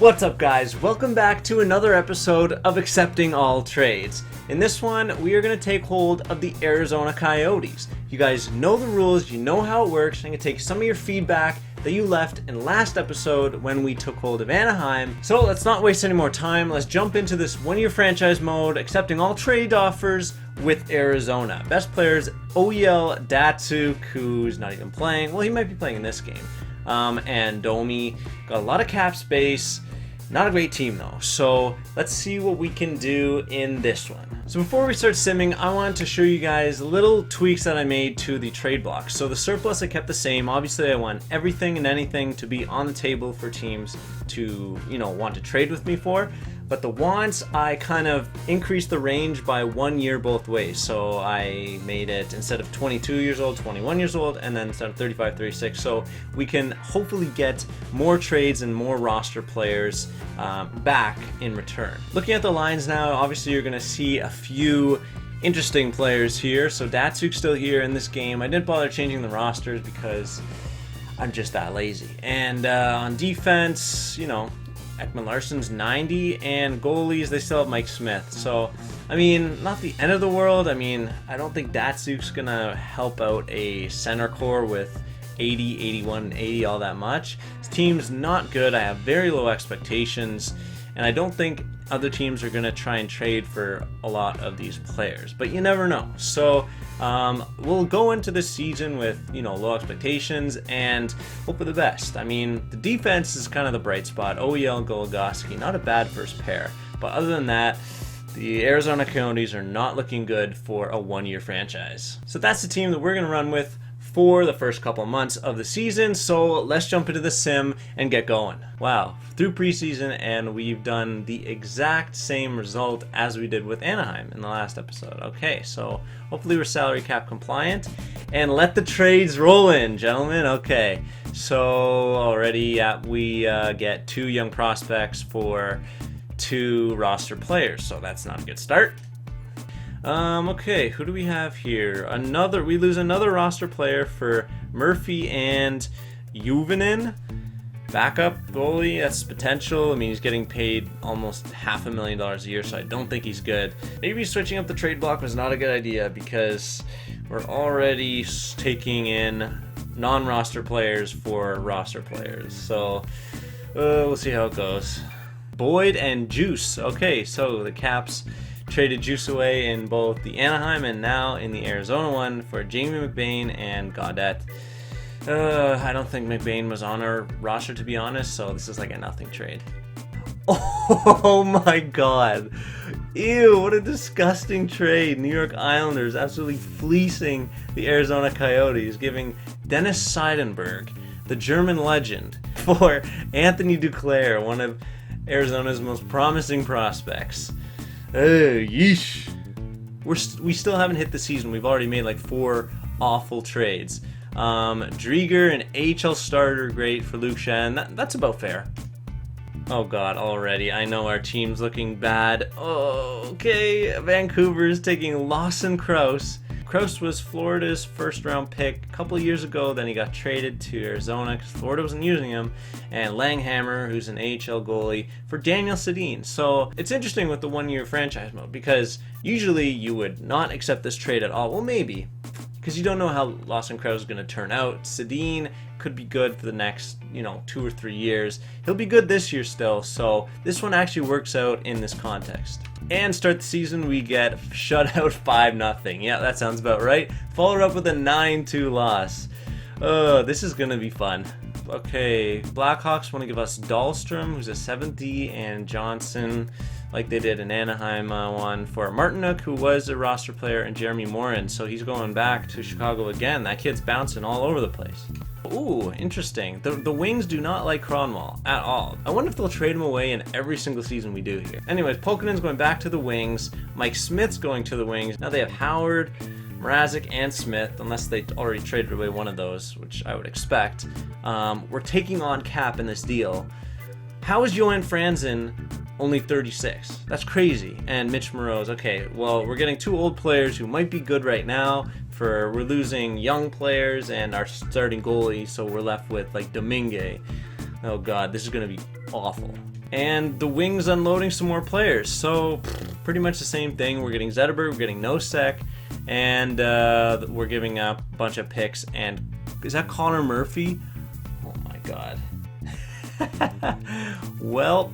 What's up, guys? Welcome back to another episode of Accepting All Trades. In this one, we are going to take hold of the Arizona Coyotes. You guys know the rules, you know how it works. I'm going to take some of your feedback that you left in last episode when we took hold of Anaheim. So let's not waste any more time. Let's jump into this one-year franchise mode, accepting all trade offers with Arizona. Best players, OEL Datsuk, who's not even playing. Well, he might be playing in this game. And Domi, got a lot of cap space. Not a great team though, so let's see what we can do in this one. So before we start simming, I wanted to show you guys little tweaks that I made to the trade block. So the surplus I kept the same. Obviously I want everything and anything to be on the table for teams to, want to trade with me for. But the wants, I kind of increased the range by 1 year both ways. So I made it, instead of 22 years old, 21 years old, and then instead of 35, 36. So we can hopefully get more trades and more roster players back in return. Looking at the lines now, obviously you're going to see a few interesting players here. So Datsuk's still here in this game. I didn't bother changing the rosters because I'm just that lazy. And on defense, Ekman Larsson's 90, and goalies, they still have Mike Smith. So, not the end of the world. I don't think Datsuk's going to help out a center core with 80, 81, and 80 all that much. His team's not good. I have very low expectations, and I don't think other teams are going to try and trade for a lot of these players. But you never know. So, we'll go into this season with, low expectations and hope for the best. The defense is kind of the bright spot. OEL and Goligoski, not a bad first pair. But other than that, the Arizona Coyotes are not looking good for a one-year franchise. So that's the team that we're going to run with for the first couple months of the season. So let's jump into the sim and get going. Wow, through preseason, and we've done the exact same result as we did with Anaheim in the last episode. Okay, so hopefully we're salary cap compliant, and let the trades roll in, gentlemen. Okay, so already we get 2 young prospects for 2 roster players, so that's not a good start. Okay, who do we have here? We lose another roster player for Murphy and Juvonen. Backup goalie, that's potential. He's getting paid almost $500,000 a year, so I don't think he's good. Maybe switching up the trade block was not a good idea because we're already taking in non-roster players for roster players. So, we'll see how it goes. Boyd and Juice. Okay, so the Caps traded Juice away in both the Anaheim and now in the Arizona one for Jamie McBain and Gaudette. I don't think McBain was on our roster, to be honest, so this is like a nothing trade. Oh my god. Ew, what a disgusting trade. New York Islanders absolutely fleecing the Arizona Coyotes, giving Dennis Seidenberg, the German legend, for Anthony Duclair, one of Arizona's most promising prospects. Yeesh. We still haven't hit the season. We've already made like 4 awful trades. Drieger, an AHL starter, great for Luke Shen. That's about fair. Oh god, already. I know our team's looking bad. Oh, okay. Vancouver's taking Lawson Crouse. Crouse was Florida's first round pick a couple of years ago, then he got traded to Arizona because Florida wasn't using him, and Langhammer, who's an AHL goalie, for Daniel Sedin. So it's interesting with the 1-year franchise mode because usually you would not accept this trade at all. Well, maybe, because you don't know how Lawson Crouse is going to turn out. Sedin could be good for the next, 2 or 3 years. He'll be good this year still, so this one actually works out in this context. And start the season, we get shut out 5-0. Yeah, that sounds about right. Followed up with a 9-2 loss. This is going to be fun. Okay, Blackhawks want to give us Dahlstrom, who's a 70, and Johnson, like they did in Anaheim one, for Martinuk, who was a roster player, and Jeremy Morin. So he's going back to Chicago again. That kid's bouncing all over the place. Ooh, interesting. The Wings do not like Kronwall at all. I wonder if they'll trade him away in every single season we do here. Anyways, Polkinen's going back to the Wings. Mike Smith's going to the Wings. Now they have Howard, Mrazek, and Smith, unless they already traded away one of those, which I would expect. We're taking on cap in this deal. How is Johan Franzen only 36? That's crazy. And Mitch Moroz. Okay, well, we're getting 2 old players who might be good right now. We're losing young players and our starting goalie, so we're left with like Domingue. Oh god, this is going to be awful. And the wings unloading some more players. So pretty much the same thing. We're getting Zetterberg, we're getting Nosek, and we're giving up a bunch of picks. And is that Connor Murphy? Oh my god. Well,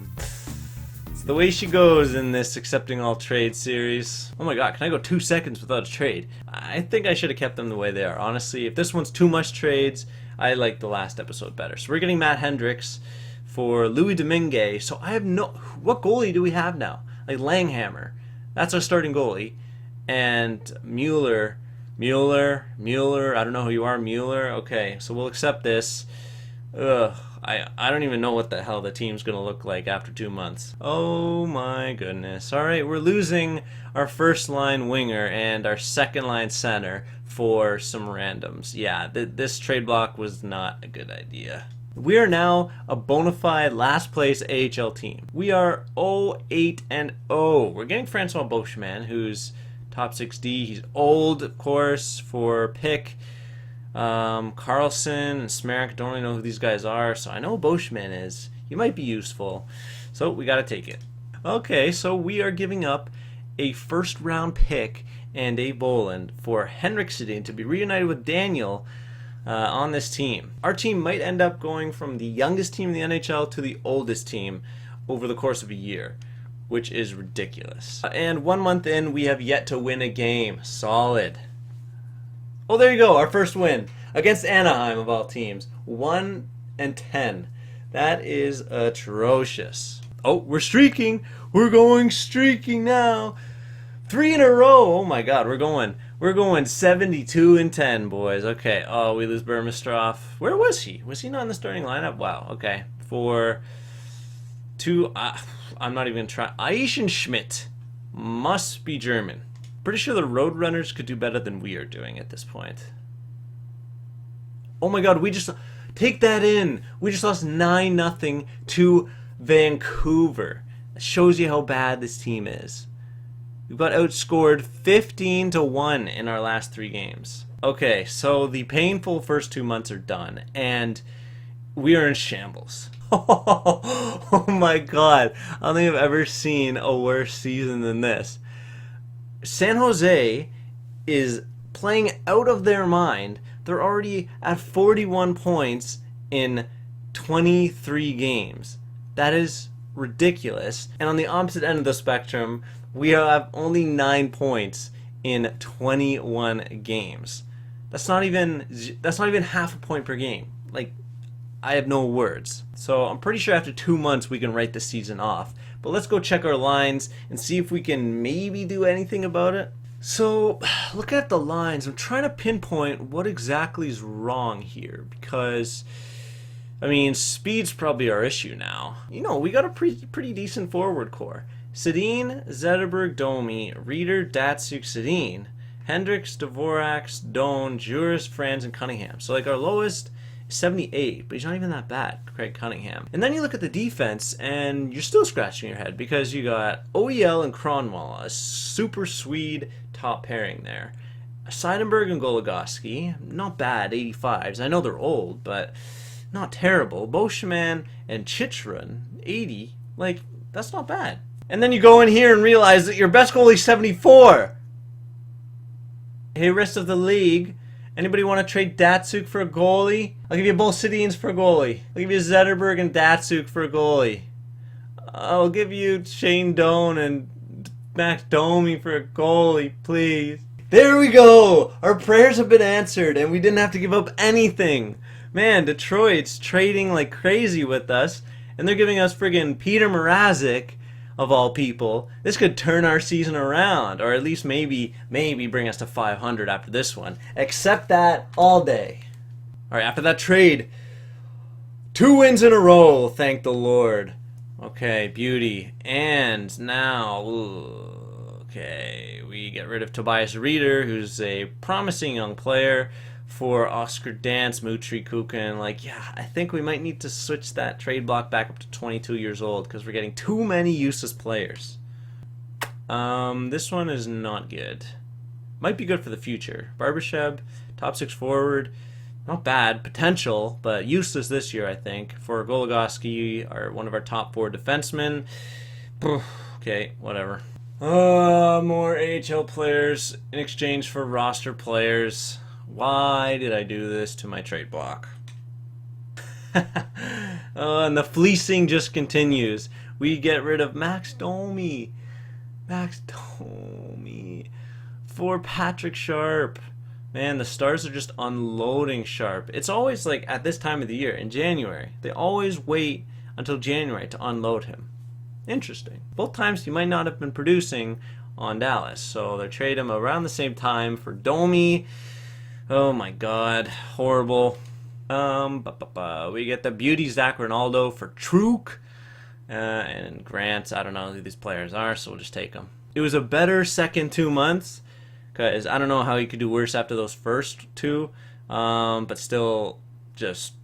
it's the way she goes in this accepting all trades series. Oh my god, can I go 2 seconds without a trade? I think I should have kept them the way they are. Honestly, if this one's too much trades, I like the last episode better. So we're getting Matt Hendricks for Louis Domingue. So I have no... What goalie do we have now? Like Langhammer. That's our starting goalie. And Mueller. I don't know who you are, Mueller. Okay, so we'll accept this. Ugh. I don't even know what the hell the team's going to look like after 2 months. Oh my goodness. Alright, we're losing our first line winger and our second line center for some randoms. Yeah, this trade block was not a good idea. We are now a bona fide last place AHL team. We are 0-8-0. We're getting Francois Beauchemin, who's top 6D. He's old, of course, for pick. Carlson and Smerek, don't really know who these guys are, so I know who Beauchemin is. He might be useful, so we gotta take it. Okay, so we are giving up a first round pick and a Boland for Henrik Sedin to be reunited with Daniel on this team. Our team might end up going from the youngest team in the NHL to the oldest team over the course of a year, which is ridiculous. And 1 month in, we have yet to win a game. Solid. Oh, there you go, our first win against Anaheim of all teams. 1-10. That is atrocious. Oh, we're streaking. We're going streaking now. 3 in a row. Oh my god, we're going 72-10, boys. Okay. Oh, we lose Burmistrov. Where was he? Was he not in the starting lineup? Wow. Okay. For 2, I'm not even gonna try. Eisenschmidt must be German. Pretty sure the Roadrunners could do better than we are doing at this point. Oh my god, we just... Take that in! We just lost 9-0 to Vancouver. That shows you how bad this team is. We've got outscored 15-1 in our last 3 games. Okay, so the painful first 2 months are done, and we are in shambles. Oh my god, I don't think I've ever seen a worse season than this. San Jose is playing out of their mind. They're already at 41 points in 23 games. That is ridiculous. And on the opposite end of the spectrum, we have only 9 points in 21 games. That's not even half a point per game. Like, I have no words. So I'm pretty sure after 2 months we can write the season off. But let's go check our lines and see if we can maybe do anything about it. So, looking at the lines, I'm trying to pinpoint what exactly is wrong here. Because, I mean, speed's probably our issue now. You know, we got a pretty decent forward core. Sedin, Zetterberg, Domi, Reeder, Datsuk, Sedin, Hendricks, Dvorak, Doan, Juris, Franz, and Cunningham. So, like, our lowest... 78, but he's not even that bad, Craig Cunningham. And then you look at the defense, and you're still scratching your head because you got OEL and Kronwall, a super Swede top pairing there. Seidenberg and Goligoski, not bad, 85s. I know they're old, but not terrible. Beauchemin and Chychrun, 80. Like, that's not bad. And then you go in here and realize that your best goalie's 74. Hey, rest of the league. Anybody want to trade Datsuk for a goalie? I'll give you both Sedins for a goalie. I'll give you Zetterberg and Datsuk for a goalie. I'll give you Shane Doan and Max Domi for a goalie, please. There we go! Our prayers have been answered and we didn't have to give up anything. Man, Detroit's trading like crazy with us and they're giving us friggin' Peter Mrazek, of all people. This could turn our season around, or at least maybe bring us to 500 after this one. Accept that all day. Alright, after that trade, 2 wins in a row, thank the Lord. Okay, beauty. And now, okay, we get rid of Tobias Reeder, who's a promising young player, for Oscar Dance, Mutri, Kukin. Like, yeah, I think we might need to switch that trade block back up to 22 years old because we're getting too many useless players. This one is not good. Might be good for the future. Barbashev, top 6 forward. Not bad, potential, but useless this year, I think. For Goligoski, one of our top 4 defensemen. Okay, whatever. More AHL players in exchange for roster players. Why did I do this to my trade block? And the fleecing just continues. We get rid of Max Domi. For Patrick Sharp. Man, the Stars are just unloading Sharp. It's always like at this time of the year, in January. They always wait until January to unload him. Interesting. Both times he might not have been producing on Dallas. So they trade him around the same time for Domi. Oh my god. Horrible. We get the beauty Zach Ronaldo for Truk. And Grant, I don't know who these players are, so we'll just take them. It was a better second 2 months, because I don't know how he could do worse after those first 2, but still just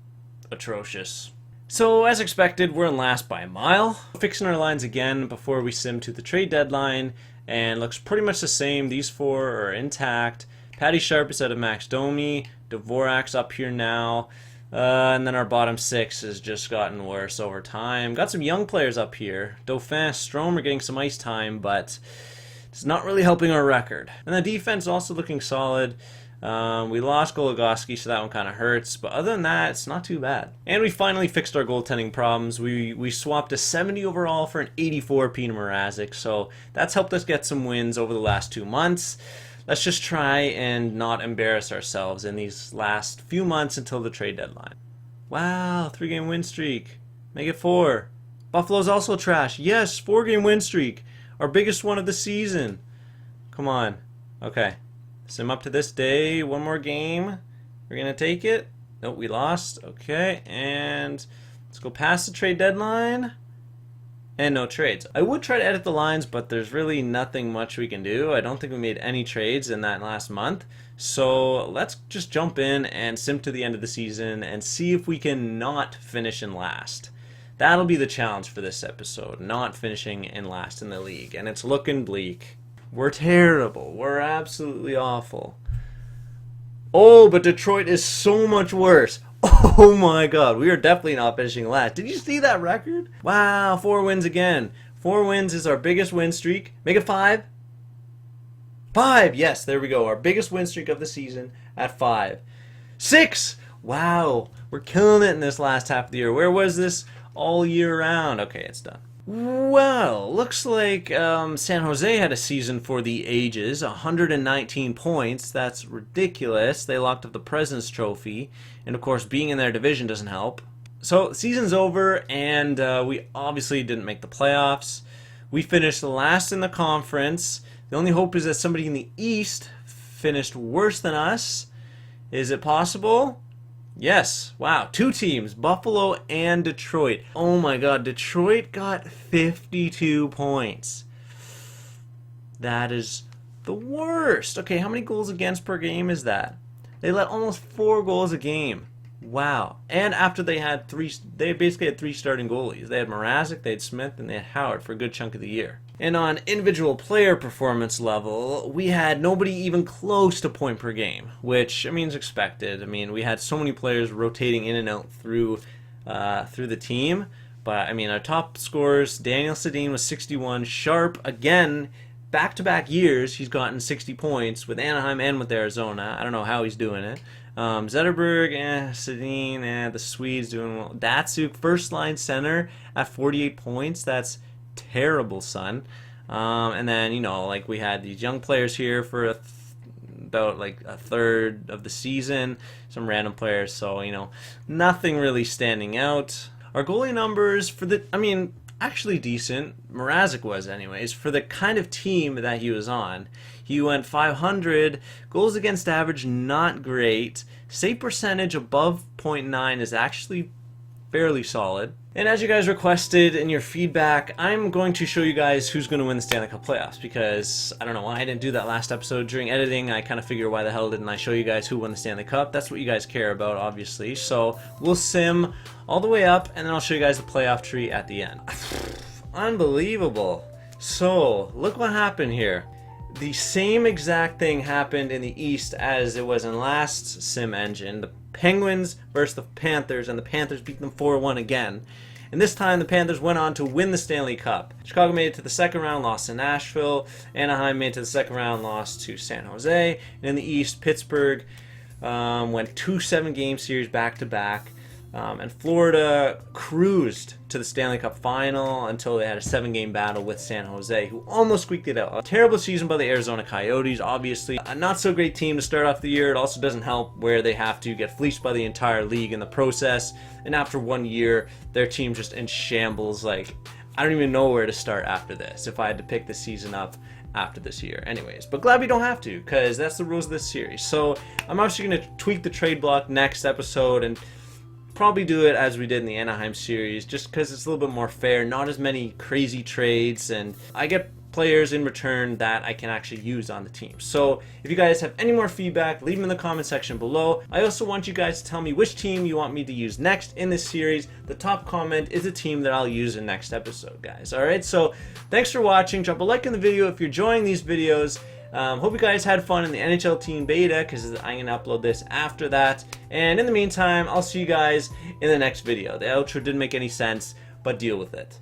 atrocious. So as expected, we're in last by a mile. Fixing our lines again before we sim to the trade deadline, and looks pretty much the same. These 4 are intact. Patty Sharp is out of Max Domi. Dvorak's up here now. And then our bottom 6 has just gotten worse over time. Got some young players up here. Dauphin, Strome are getting some ice time, but it's not really helping our record. And the defense also looking solid. We lost Goligoski, so that one kind of hurts. But other than that, it's not too bad. And we finally fixed our goaltending problems. We swapped a 70 overall for an 84 Peter Mrazek, so that's helped us get some wins over the last 2 months. Let's just try and not embarrass ourselves in these last few months until the trade deadline. Wow, 3-game win streak. Make it 4. Buffalo's also trash. Yes, 4-game win streak. Our biggest one of the season. Come on. Okay. Sim up to this day. One more game. We're going to take it. Nope, we lost. Okay, and let's go past the trade deadline. And no trades. I would try to edit the lines, but there's really nothing much we can do. I don't think we made any trades in that last month. So let's just jump in and sim to the end of the season and see if we can not finish in last. That'll be the challenge for this episode, not finishing in last in the league. And it's looking bleak. We're terrible. We're absolutely awful. Oh, but Detroit is so much worse. Oh my god, we are definitely not finishing last. Did you see that record? Wow, 4 wins again. 4 wins is our biggest win streak. Make it 5. 5, yes, there we go. Our biggest win streak of the season at 5. 6, wow, we're killing it in this last half of the year. Where was this all year round? Okay, it's done. Well, looks like San Jose had a season for the ages. 119 points. That's ridiculous. They locked up the President's Trophy. And, of course, being in their division doesn't help. So, season's over, and we obviously didn't make the playoffs. We finished last in the conference. The only hope is that somebody in the East finished worse than us. Is it possible? Yes. Wow. 2 teams, Buffalo and Detroit. Oh my god, Detroit got 52 points. That is the worst. Okay, how many goals against per game is that? They let almost 4 goals a game. Wow. And after they basically had 3 starting goalies. They had Mrazek, they had Smith, and they had Howard for a good chunk of the year. And on individual player performance level, we had nobody even close to point per game, which, I mean, is expected. I mean, we had so many players rotating in and out through the team. But, I mean, our top scorers, Daniel Sedin was 61. Sharp, again, back-to-back years, he's gotten 60 points with Anaheim and with Arizona. I don't know how he's doing it. Zetterberg, Sedin, the Swedes doing well. Datsuk, first-line center at 48 points. That's terrible, son. And then, you know, like we had these young players here for about like a third of the season, some random players, so, you know, nothing really standing out. Our goalie numbers for the, I mean, actually decent. Mrazek was anyways, for the kind of team that he was on. He went 500, goals against average not great, save percentage above .9 is actually fairly solid. And as you guys requested in your feedback, I'm going to show you guys who's going to win the Stanley Cup playoffs, because I don't know why I didn't do that last episode. During editing, I kind of figure why the hell didn't I show you guys who won the Stanley Cup. That's what you guys care about, obviously. So we'll sim all the way up, and then I'll show you guys the playoff tree at the end. Unbelievable. So look what happened here. The same exact thing happened in the East as it was in last sim engine. The Penguins versus the Panthers, and the Panthers beat them 4-1 again. And this time the Panthers went on to win the Stanley Cup. Chicago made it to the second round, lost to Nashville. Anaheim made it to the second round, lost to San Jose. And in the East, Pittsburgh went 2 7-game series back-to-back. And Florida cruised to the Stanley Cup final until they had a 7-game battle with San Jose, who almost squeaked it out. A terrible season by the Arizona Coyotes, obviously. A not so great team to start off the year. It also doesn't help where they have to get fleeced by the entire league in the process. And after 1 year, their team's just in shambles. Like, I don't even know where to start after this if I had to pick the season up after this year. Anyways, but glad we don't have to, because that's the rules of this series. So I'm actually going to tweak the trade block next episode and probably do it as we did in the Anaheim series, just because it's a little bit more fair, not as many crazy trades, and I get players in return that I can actually use on the team. So if you guys have any more feedback, leave them in the comment section below. I also want you guys to tell me which team you want me to use next in this series. The top comment is a team that I'll use in next episode, guys. Alright, so thanks for watching. Drop a like in the video if you're enjoying these videos. Hope you guys had fun in the NHL Team Beta, because I'm going to upload this after that. And in the meantime, I'll see you guys in the next video. The outro didn't make any sense, but deal with it.